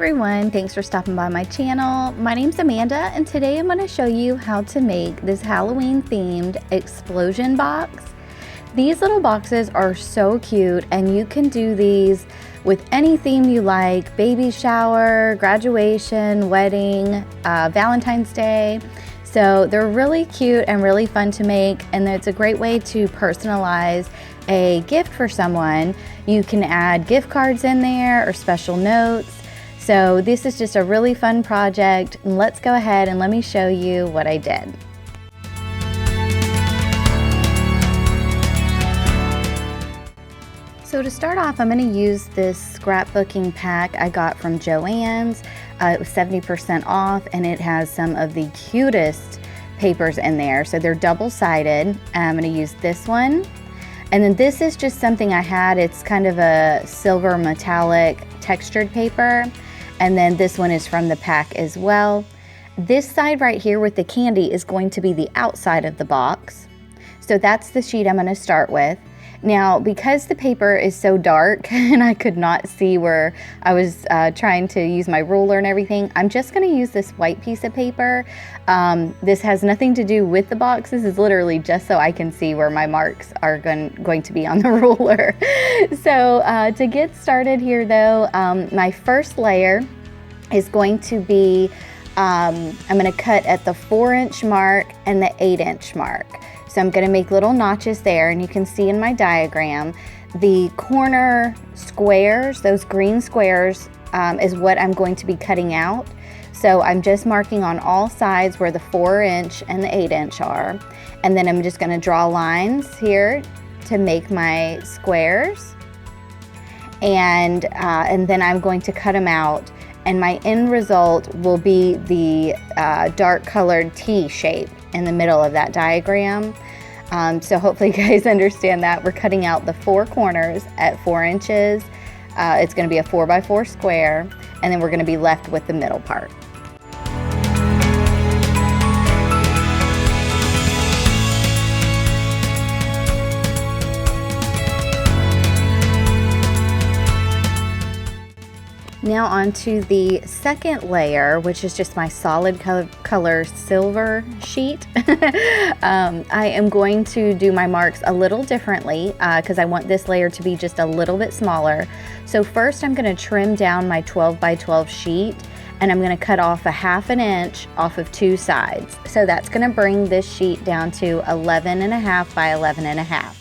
everyone, thanks for stopping by my channel. My name's Amanda and today I'm going to show you how to make this Halloween themed explosion box. These little boxes are so cute and you can do these with any theme you like: baby shower, graduation, wedding, Valentine's Day. So they're really cute and really fun to make, and it's a great way to personalize a gift for someone. You can add gift cards in there or special notes. So this is just a really fun project. Let's go ahead and let me show you what I did. So to start off, I'm going to use this scrapbooking pack I got from Joann's. It was 70% off and it has some of the cutest papers in there. So they're double-sided. I'm going to use this one. And then this is just something I had. It's kind of a silver metallic textured paper. And then this one is from the pack as well. This side right here with the candy is going to be the outside of the box. So that's the sheet I'm going to start with. Now, because the paper is so dark and I could not see where I was trying to use my ruler and everything, I'm just going to use this white piece of paper. This has nothing to do with the box. This is literally just so I can see where my marks are going to be on the ruler. So to get started here though, my first layer is going to be, I'm going to cut at the 4-inch mark and the 8-inch mark. So I'm going to make little notches there, and you can see in my diagram the corner squares, those green squares, is what I'm going to be cutting out. So I'm just marking on all sides where the 4-inch and the 8-inch are, and then I'm just going to draw lines here to make my squares, and then I'm going to cut them out, and my end result will be the dark colored T shape in the middle of that diagram. So hopefully you guys understand that. We're cutting out the 4 corners at 4 inches. It's going to be a 4x4 square, and then we're going to be left with the middle part. Now onto the second layer, which is just my solid color silver sheet. I am going to do my marks a little differently because I want this layer to be just a little bit smaller. So first I'm going to trim down my 12x12 sheet, and I'm going to cut off a 1/2 inch off of 2 sides. So that's going to bring this sheet down to 11.5 by 11.5.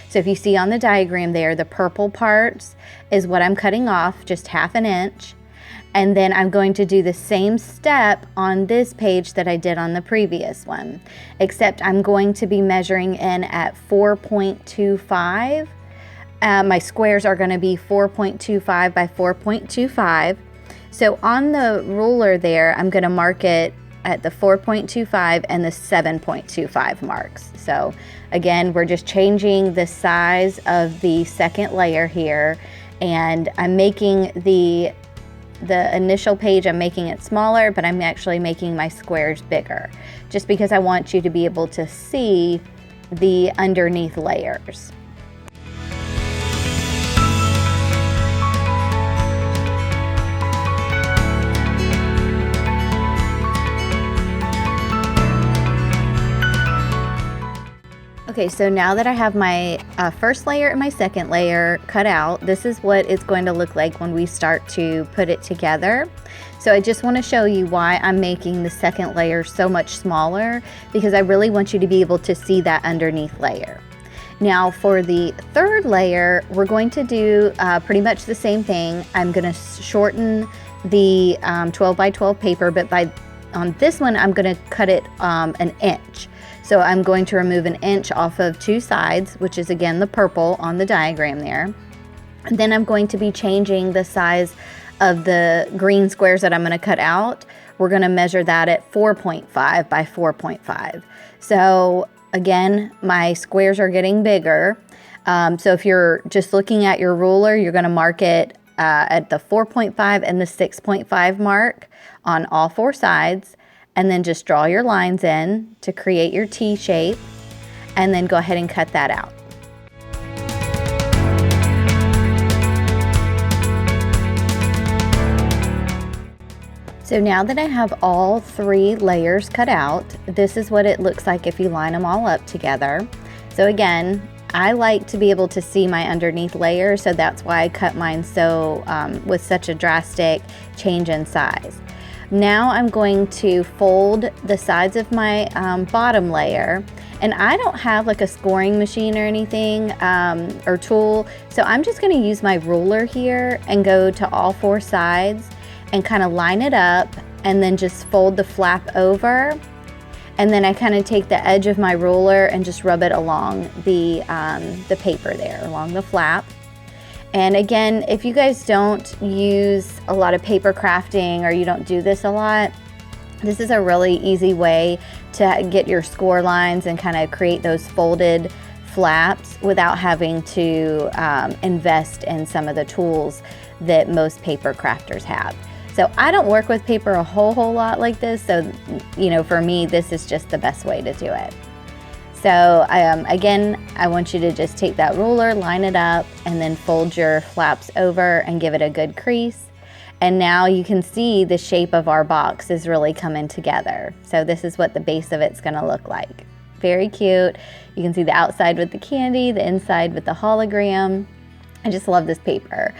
So if you see on the diagram there, the purple parts is what I'm cutting off, just 1/2 inch. And then I'm going to do the same step on this page that I did on the previous one, except I'm going to be measuring in at 4.25. My squares are going to be 4.25 by 4.25. So on the ruler there, I'm going to mark it at the 4.25 and the 7.25 marks. So again, we're just changing the size of the second layer here, and I'm making the initial page, I'm making it smaller, but I'm actually making my squares bigger, just because I want you to be able to see the underneath layers. Okay, so now that I have my first layer and my second layer cut out, this is what it's going to look like when we start to put it together. So I just want to show you why I'm making the second layer so much smaller, because I really want you to be able to see that underneath layer. Now for the third layer, we're going to do pretty much the same thing. I'm going to shorten the 12x12 paper, but on this one, I'm going to cut it 1 inch. So I'm going to remove 1 inch off of 2 sides, which is again the purple on the diagram there. And then I'm going to be changing the size of the green squares that I'm going to cut out. We're going to measure that at 4.5 by 4.5. So again, my squares are getting bigger. So if you're just looking at your ruler, you're going to mark it at the 4.5 and the 6.5 mark on all 4 sides. And then just draw your lines in to create your T shape, and then go ahead and cut that out. So now that I have all 3 layers cut out, this is what it looks like if you line them all up together. So again, I like to be able to see my underneath layer, so that's why I cut mine so with such a drastic change in size. Now I'm going to fold the sides of my bottom layer, and I don't have like a scoring machine or anything or tool, so I'm just going to use my ruler here and go to all 4 sides and kind of line it up and then just fold the flap over, and then I kind of take the edge of my ruler and just rub it along the paper there, along the flap. And again, if you guys don't use a lot of paper crafting or you don't do this a lot, this is a really easy way to get your score lines and kind of create those folded flaps without having to invest in some of the tools that most paper crafters have. So I don't work with paper a whole lot like this, so you know, for me this is just the best way to do it. So again, I want you to just take that ruler, line it up, and then fold your flaps over and give it a good crease. And now you can see the shape of our box is really coming together. So this is what the base of it's gonna look like. Very cute. You can see the outside with the candy, the inside with the hologram. I just love this paper.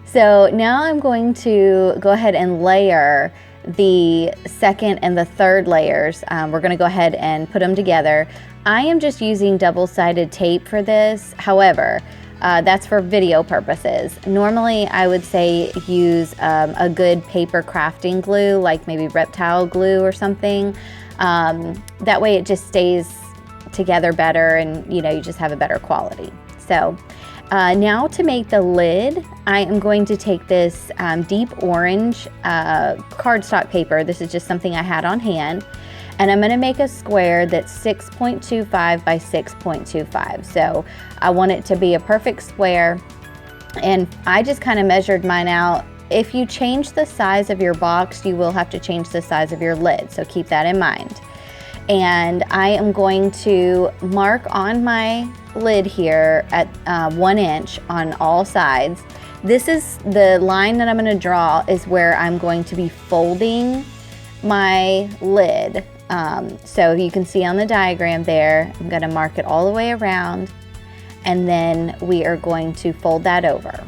So now I'm going to go ahead and layer the second and the third layers. We're gonna go ahead and put them together. I am just using double-sided tape for this. However, that's for video purposes. Normally, I would say use a good paper crafting glue, like maybe reptile glue or something. That way it just stays together better and you know, you just have a better quality. So now to make the lid, I am going to take this deep orange cardstock paper. This is just something I had on hand. And I'm going to make a square that's 6.25 by 6.25. So I want it to be a perfect square. And I just kind of measured mine out. If you change the size of your box, you will have to change the size of your lid. So keep that in mind. And I am going to mark on my lid here at 1 inch on all sides. This is the line that I'm going to draw is where I'm going to be folding my lid. So you can see on the diagram there, I'm going to mark it all the way around, and then we are going to fold that over.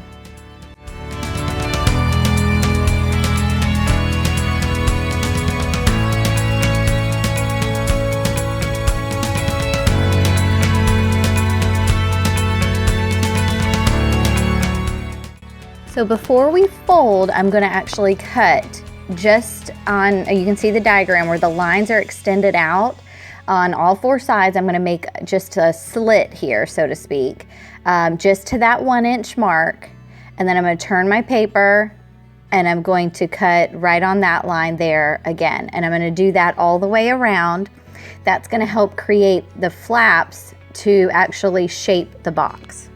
So before we fold, I'm going to actually cut just on, you can see the diagram where the lines are extended out on all 4 sides. I'm going to make just a slit here, so to speak, just to that 1 inch mark. And then I'm going to turn my paper and I'm going to cut right on that line there again. And I'm going to do that all the way around. That's going to help create the flaps to actually shape the box.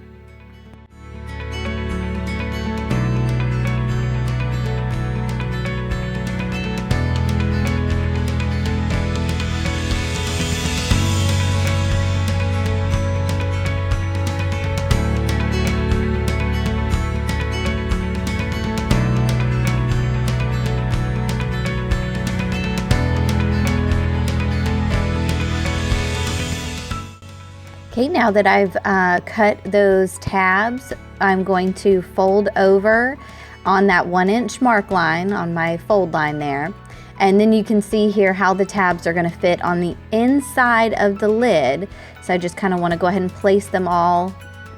Okay, now that I've cut those tabs, I'm going to fold over on that 1 inch mark line on my fold line there. And then you can see here how the tabs are going to fit on the inside of the lid. So I just kind of want to go ahead and place them all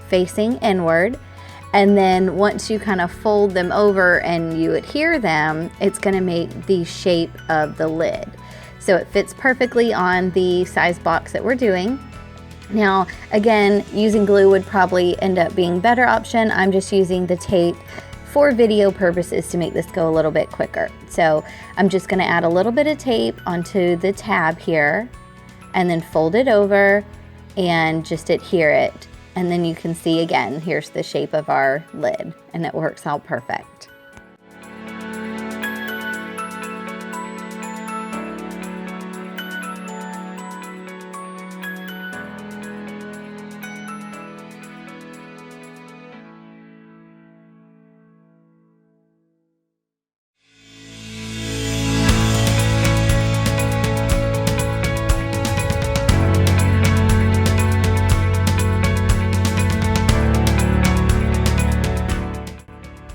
facing inward. And then once you kind of fold them over and you adhere them, it's going to make the shape of the lid. So it fits perfectly on the size box that we're doing. Now, again, using glue would probably end up being a better option. I'm just using the tape for video purposes to make this go a little bit quicker. So I'm just going to add a little bit of tape onto the tab here and then fold it over and just adhere it. And then you can see again, here's the shape of our lid, and it works out perfect.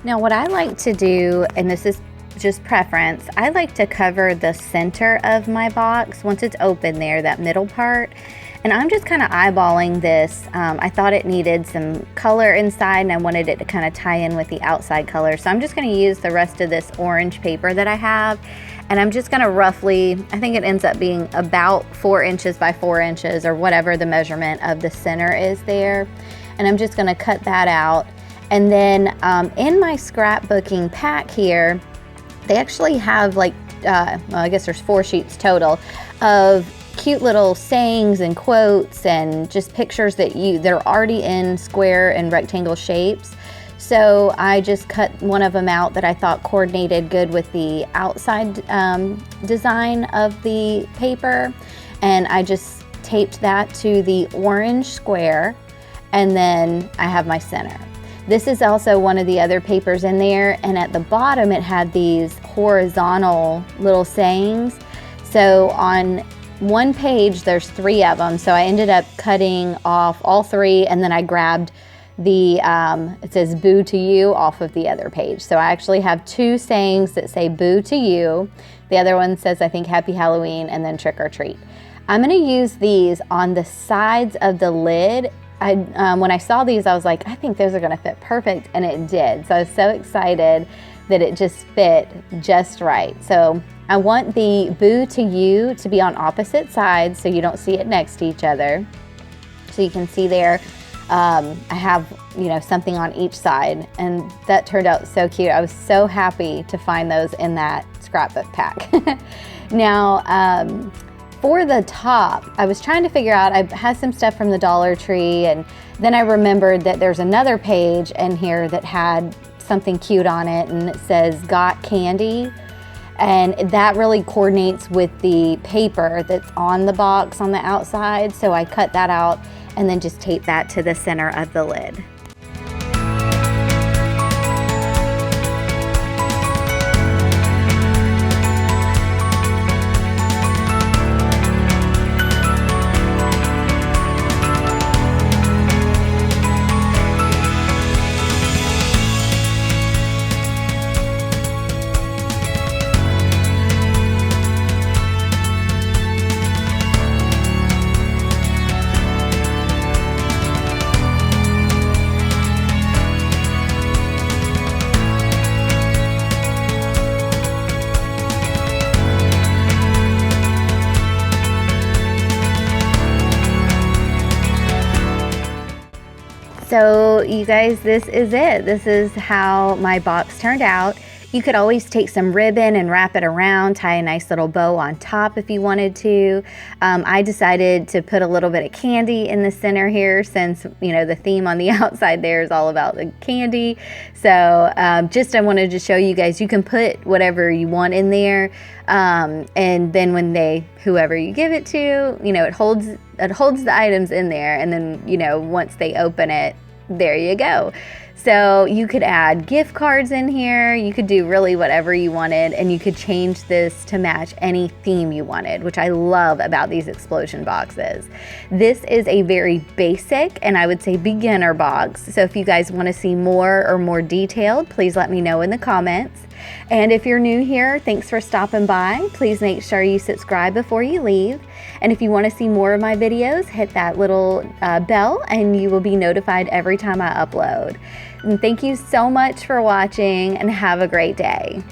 Now what I like to do, and this is just preference, I like to cover the center of my box once it's open there, that middle part. And I'm just kind of eyeballing this. I thought it needed some color inside and I wanted it to kind of tie in with the outside color. So I'm just going to use the rest of this orange paper that I have. And I'm just going to roughly, I think it ends up being about 4 inches by 4 inches or whatever the measurement of the center is there. And I'm just going to cut that out. And then in my scrapbooking pack here, they actually have like, well, I guess there's 4 sheets total of cute little sayings and quotes and just pictures that they're already in square and rectangle shapes. So I just cut one of them out that I thought coordinated good with the outside design of the paper. And I just taped that to the orange square. And then I have my center. This is also one of the other papers in there. And at the bottom, it had these horizontal little sayings. So on one page, there's 3 of them. So I ended up cutting off all 3, and then I grabbed the, it says boo to you off of the other page. So I actually have 2 sayings that say boo to you. The other one says, I think, happy Halloween, and then trick or treat. I'm gonna use these on the sides of the lid. When I saw these, I was like, I think those are gonna fit perfect, and it did. So I was so excited that it just fit just right. So I want the boo to you to be on opposite sides so you don't see it next to each other. So you can see there, I have, you know, something on each side, and that turned out so cute. I was so happy to find those in that scrapbook pack. Now, for the top, I was trying to figure out, I had some stuff from the Dollar Tree, and then I remembered that there's another page in here that had something cute on it, and it says got candy. And that really coordinates with the paper that's on the box on the outside. So I cut that out and then just tape that to the center of the lid. So you guys, this is it. This is how my box turned out. You could always take some ribbon and wrap it around, tie a nice little bow on top if you wanted to. I decided to put a little bit of candy in the center here since, you know, the theme on the outside there is all about the candy. So I wanted to show you guys, you can put whatever you want in there. And then when whoever you give it to, you know, it holds the items in there. And then, you know, once they open it, there you go. So you could add gift cards in here, you could do really whatever you wanted, and you could change this to match any theme you wanted, which I love about these explosion boxes. This is a very basic and I would say beginner box. So if you guys want to see more or more detailed, please let me know in the comments. And if you're new here, thanks for stopping by. Please make sure you subscribe before you leave. And if you want to see more of my videos, hit that little bell and you will be notified every time I upload. And thank you so much for watching and have a great day.